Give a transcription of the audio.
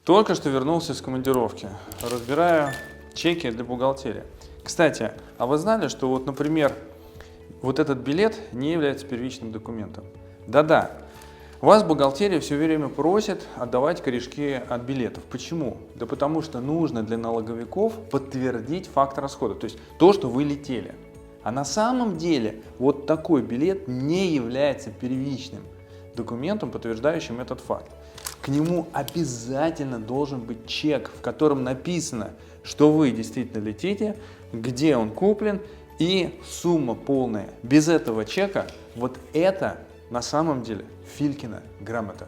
Только что вернулся с командировки. Разбираю чеки для бухгалтерии. Кстати, а вы знали, что вот, например, вот этот билет не является первичным документом? Да-да. Вас бухгалтерия все время просит отдавать корешки от билетов. Почему? Да потому что нужно для налоговиков подтвердить факт расхода, то есть то, что вы летели. А на самом деле вот такой билет не является первичным документом, подтверждающим этот факт. К нему обязательно должен быть чек, в котором написано, что вы действительно летите, где он куплен и сумма полная. Без этого чека вот это на самом деле Филькина грамота.